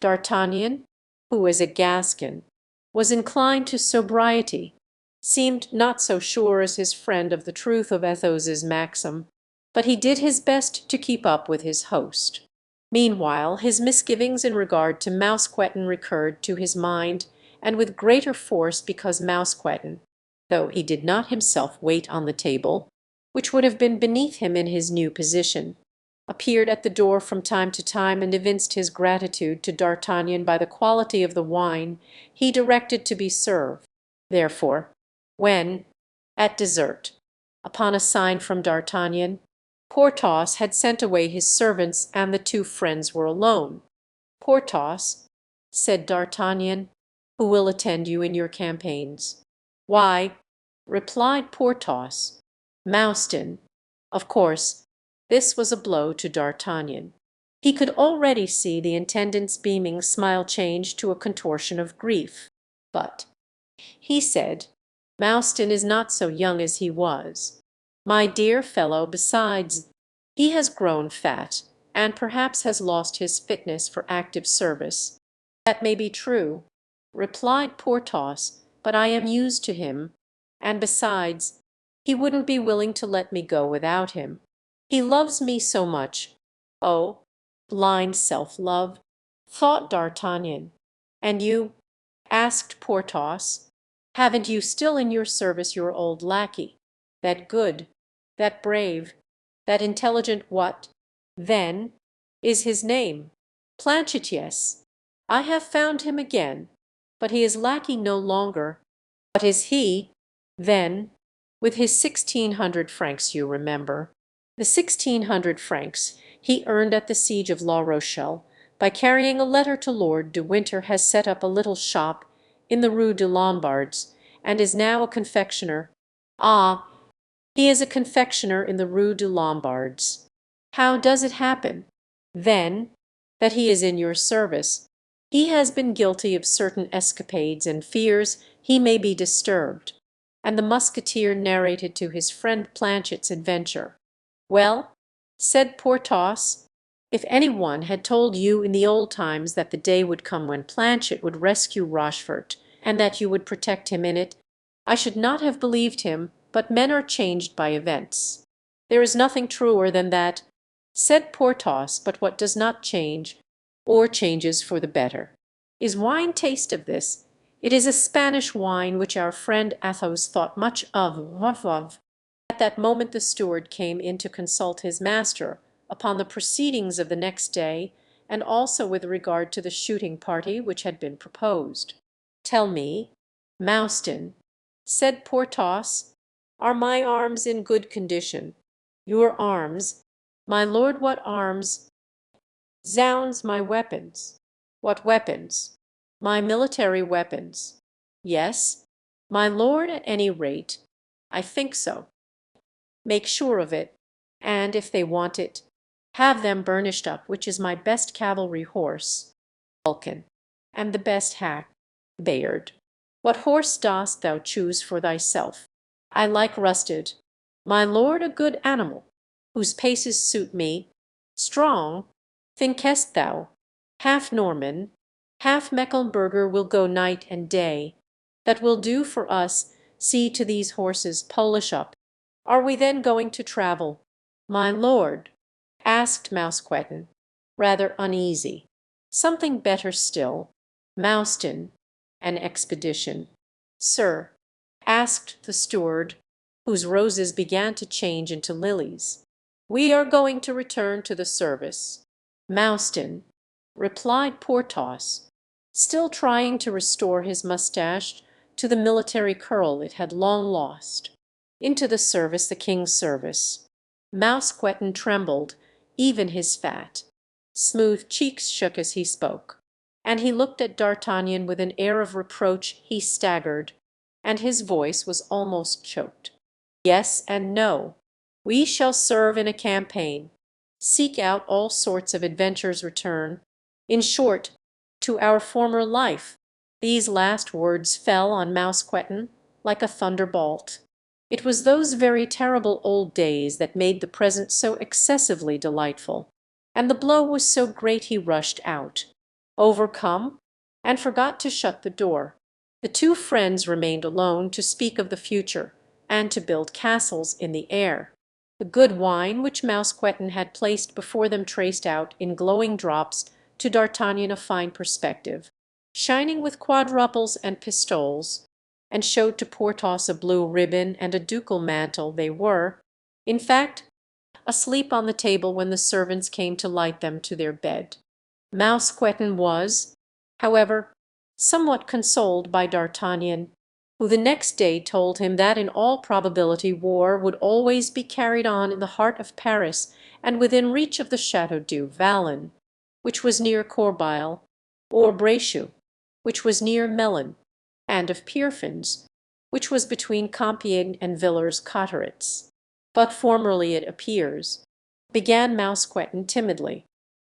D'Artagnan, who as a Gascon was inclined to sobriety, seemed not so sure as his friend of the truth of Athos's maxim, but he did his best to keep up with his host. Meanwhile his misgivings in regard to Mousqueton recurred to his mind, and with greater force because Mousqueton, though he did not himself wait on the table, which would have been beneath him in his new position, appeared at the door from time to time and evinced his gratitude to D'Artagnan by the quality of the wine he directed to be served. Therefore, when, at dessert, upon a sign from D'Artagnan, Porthos had sent away his servants and the two friends were alone, "Porthos," said D'Artagnan, "who will attend you in your campaigns?" "Why," replied Porthos, "Mouston." Of course, this was a blow to D'Artagnan. He could already see the intendant's beaming smile change to a contortion of grief. "But," he said, "Mouston is not so young as he was. My dear fellow, besides, he has grown fat, and perhaps has lost his fitness for active service." "That may be true," replied Porthos, "but I am used to him, and besides, he wouldn't be willing to let me go without him. He loves me so much." "Oh, blind self-love!" thought D'Artagnan. "And you?" asked Porthos. "Haven't you still in your service your old lackey, that good, that brave, that intelligent what, then, is his name?" "Planchet, yes. I have found him again, but he is lackey no longer." "What is he, then, with his 1,600 francs, you remember?" "The 1,600 francs he earned at the siege of La Rochelle by carrying a letter to Lord de Winter has set up a little shop in the Rue de Lombards, and is now a confectioner." "Ah, he is a confectioner in the Rue de Lombards. How does it happen, then, that he is in your service?" "He has been guilty of certain escapades, and fears he may be disturbed." And the musketeer narrated to his friend Planchet's adventure. "Well," said Porthos, "if any one had told you in the old times that the day would come when Planchet would rescue Rochefort, and that you would protect him in it, I should not have believed him, but men are changed by events." "There is nothing truer than that," said Porthos, "but what does not change, or changes for the better, is wine. Taste of this. It is a Spanish wine which our friend Athos thought much of." At that moment the steward came in to consult his master upon the proceedings of the next day, and also with regard to the shooting party which had been proposed. "Tell me, Mouston," said Porthos, "are my arms in good condition?" "Your arms, my lord, what arms?" "Zounds, my weapons." "What weapons?" "My military weapons." "Yes, my lord, at any rate, I think so." "Make sure of it, and, if they want it, have them burnished up, which is my best cavalry horse, Vulcan, and the best hack, Bayard. What horse dost thou choose for thyself?" "I like Rusted, my lord, a good animal, whose paces suit me. Strong, thinkest thou? Half Norman, half Mecklenburger will go night and day. That will do for us. See to these horses, polish up. Are we then going to travel?" "My lord?" asked Mousqueton, rather uneasy. "Something better still, Mouston, an expedition." "Sir?" asked the steward, whose roses began to change into lilies. "We are going to return to the service, Mouston," replied Porthos, still trying to restore his moustache to the military curl it had long lost. "Into the service, the king's service." Mousqueton trembled, even his fat, smooth cheeks shook as he spoke, and he looked at D'Artagnan with an air of reproach. He staggered, and his voice was almost choked. "Yes and no. We shall serve in a campaign, seek out all sorts of adventures, return, in short, to our former life." These last words fell on Mousqueton like a thunderbolt. It was those very terrible old days that made the present so excessively delightful, and the blow was so great he rushed out, overcome, and forgot to shut the door. The two friends remained alone to speak of the future, and to build castles in the air. The good wine which Mousqueton had placed before them traced out in glowing drops to D'Artagnan a fine perspective, shining with quadruples and pistoles, and showed to Porthos a blue ribbon and a ducal mantle. They were, in fact, asleep on the table when the servants came to light them to their bed. Mousqueton was, however, somewhat consoled by D'Artagnan, who the next day told him that in all probability war would always be carried on in the heart of Paris and within reach of the Chateau du Vallon, which was near Corbeil, or Brechoux, which was near Melun, and of Pierrefonds, which was between Compiègne and Villers-Cotterets. "But formerly, it appears," began Mousqueton timidly,